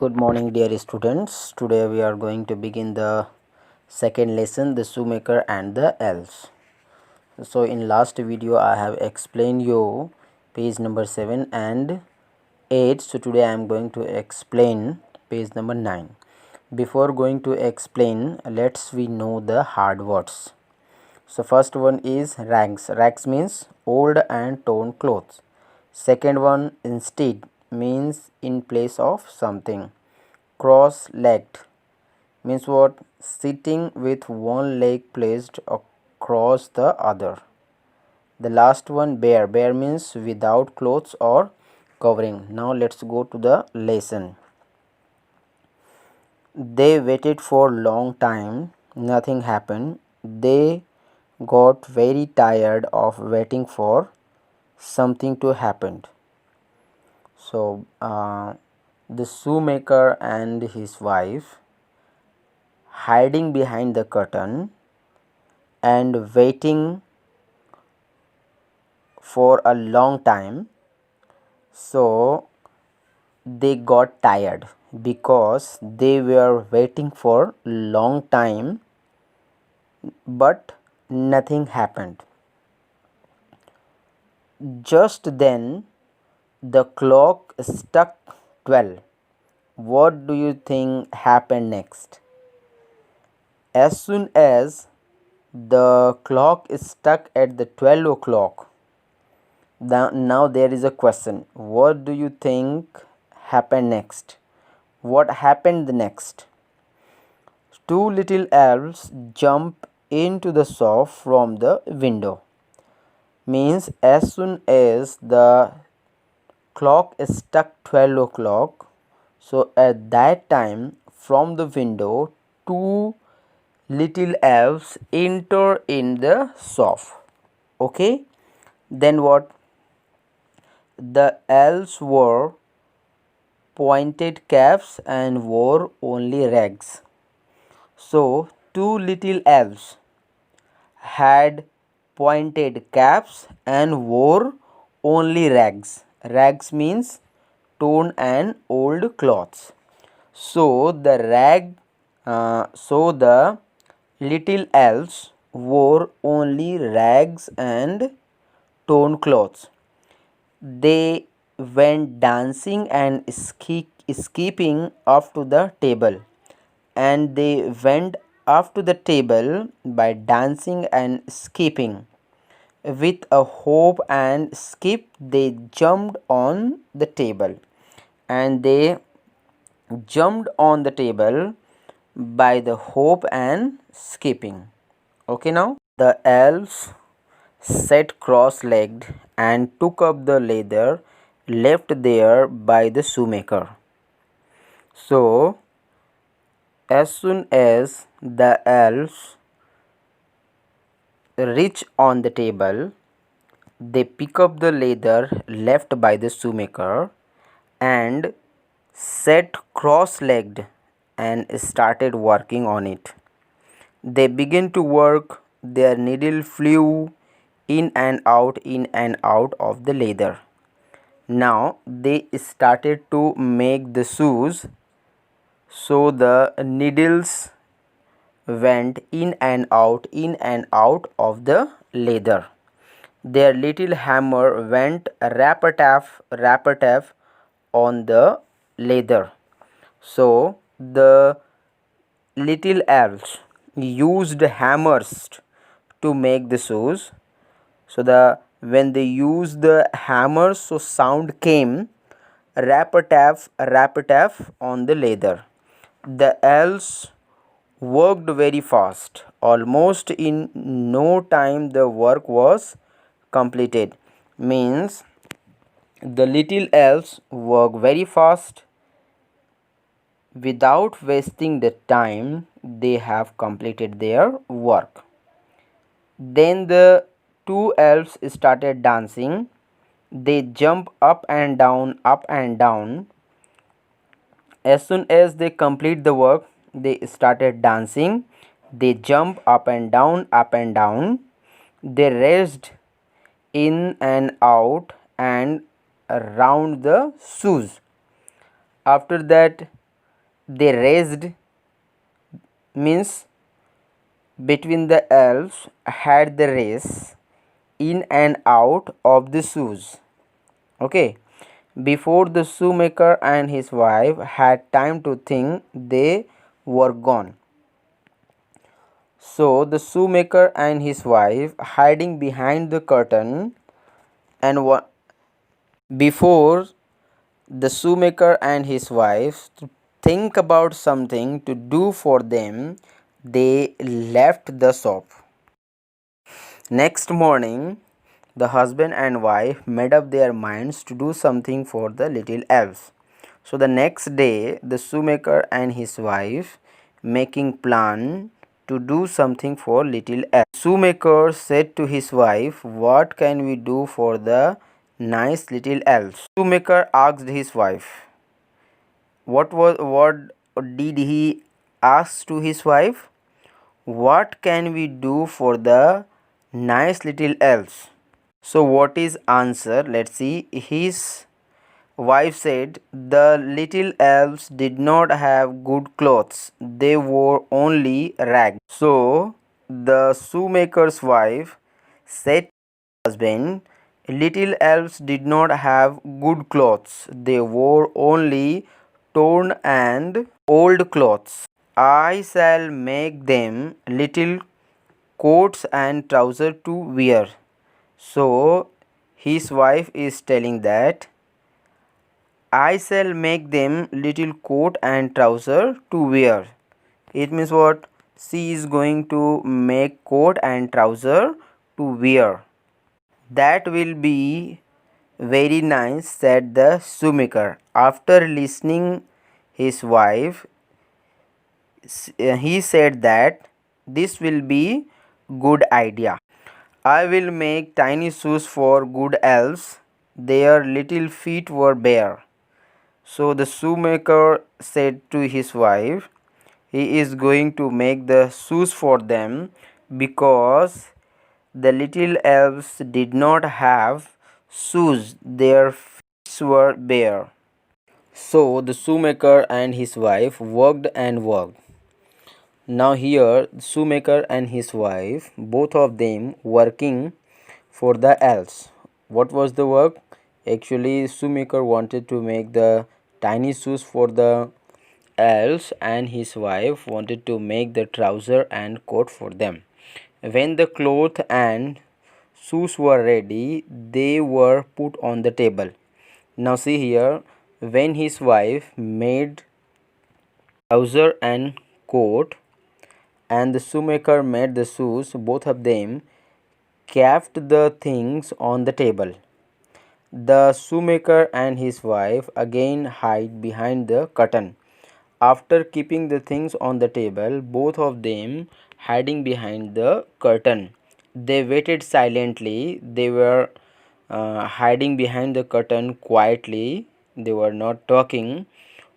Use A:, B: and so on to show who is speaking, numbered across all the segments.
A: Good morning, dear students. Today we are going to begin the second lesson, the shoemaker and the elves. So in last video I have explained you page number 7 and 8. So today I am going to explain page number 9. Before going to explain, let's we know the hard words. So first one is rags. Rags means old and torn clothes. Second one, instead, means in place of something. Cross-legged means what? Sitting with one leg placed across the other. The last one, bare. Bare means without clothes or covering. Now let's go to the lesson. They waited for long time. Nothing happened. They got very tired of waiting for something to happen. So the shoemaker and his wife hiding behind the curtain and waiting for a long time, so they got tired because they were waiting for long time but nothing happened. Just then the clock struck 12. What do you think happened next? As soon as the clock is stuck at the 12 o'clock, now there is a question. What do you think happened next? What happened next? Two little elves jump into the shop from the window. Means as soon as the clock is struck 12 o'clock, so at that time from the window two little elves enter in the shop. Okay, then what? The elves wore pointed caps and wore only rags. So two little elves had pointed caps and wore only rags. Rags means torn and old clothes. So the little elves wore only rags and torn clothes. They went dancing and skipping up to the table, and they went up to the table by dancing and skipping. With a hop and skip, they jumped on the table, and they jumped on the table by the hop and skipping. Okay, now the elves sat cross-legged and took up the leather left there by the shoemaker. So as soon as the elves reach on the table, they pick up the leather left by the shoemaker and sat cross-legged and started working on it. They began to work. Their needle flew in and out of the leather. Now they started to make the shoes, so the needles went in and out of the leather. Their little hammer went rap a tap on the leather. So the little elves used hammers to make the shoes. So when they used the hammers, so sound came rap a tap on the leather. The elves worked very fast. Almost in no time the work was completed. Means the little elves work very fast. Without wasting the time, they have completed their work. Then the two elves started dancing. They jump up and down, up and down. As soon as they complete the work, they started dancing. They jump up and down, up and down. They raced in and out and around the shoes. After that, they raced, means between the elves had the race in and out of the shoes. Okay, before the shoemaker and his wife had time to think, they were gone. So the shoemaker and his wife hiding behind the curtain, and before the shoemaker and his wife to think about something to do for them, they left the shop. Next morning, the husband and wife made up their minds to do something for the little elves. So the next day, the shoemaker and his wife making plan to do something for little elves. Shoemaker said to his wife, "What can we do for the nice little elves?" Shoemaker asked his wife. What did he ask to his wife? What can we do for the nice little elves? So what is answer? Let's see. His wife said, the little elves did not have good clothes. They wore only rags. So the shoemaker's wife said to her husband, little elves did not have good clothes. They wore only torn and old clothes. I shall make them little coats and trousers to wear. So his wife is telling that I shall make them little coat and trouser to wear. It means what? She is going to make coat and trouser to wear. That will be very nice, said the shoemaker. After listening his wife, he said that this will be good idea. I will make tiny shoes for good elves. Their little feet were bare. So the shoemaker said to his wife, he is going to make the shoes for them because the little elves did not have shoes, their feet were bare. So the shoemaker and his wife worked and worked. Now here shoemaker and his wife, both of them working for the elves. What was the work? Actually shoemaker wanted to make the tiny shoes for the elves and his wife wanted to make the trouser and coat for them. When the cloth and shoes were ready, they were put on the table. Now see here, when his wife made trouser and coat and the shoemaker made the shoes, both of them kept the things on the table. The shoemaker and his wife again hid behind the curtain. After keeping the things on the table, both of them hiding behind the curtain. They waited silently. They were hiding behind the curtain quietly. They were not talking.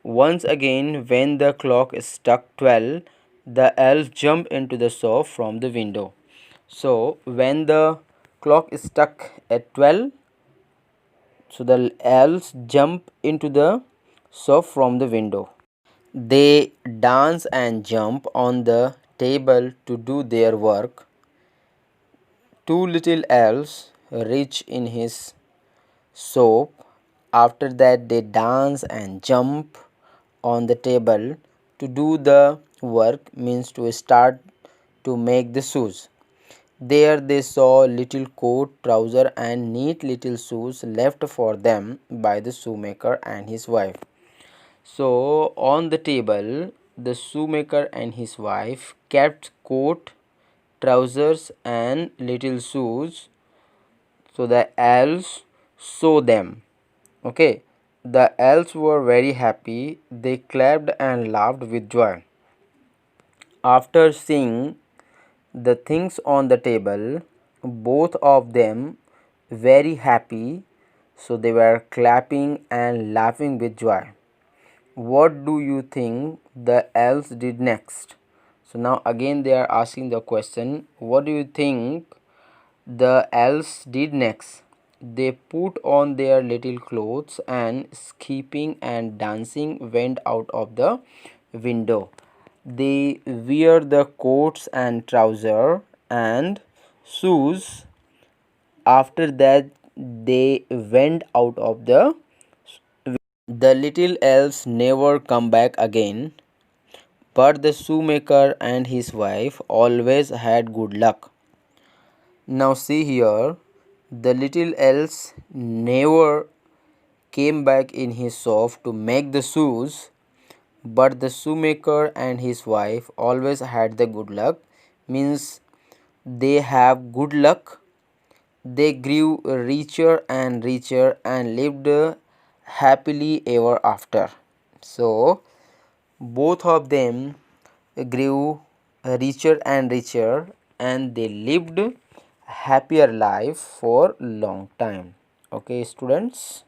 A: Once again, when the clock struck 12, the elf jumped into the shop from the window. So, when the clock struck at 12, so the elves jump into the shop from the window. They dance and jump on the table to do their work. Two little elves reach in his soap. After that, they dance and jump on the table to do the work, means to start to make the shoes. There they saw little coat, trouser, and neat little shoes left for them by the shoemaker and his wife. So on the table, the shoemaker and his wife kept coat, trousers, and little shoes. So the elves saw them. Okay, the elves were very happy. They clapped and laughed with joy. After seeing the things on the table, both of them very happy. So they were clapping and laughing with joy. What do you think the elves did next? So now again they are asking the question, what do you think the elves did next? They put on their little clothes and skipping and dancing went out of the window. They wear the coats and trouser and shoes. After that, they went out of the. The little elves never come back again, but the shoemaker and his wife always had good luck. Now see here, the little elves never came back in his shop to make the shoes, but the shoemaker and his wife always had the good luck. Means they have good luck. They grew richer and richer and lived happily ever after. So both of them grew richer and richer and they lived happier life for long time. Okay students.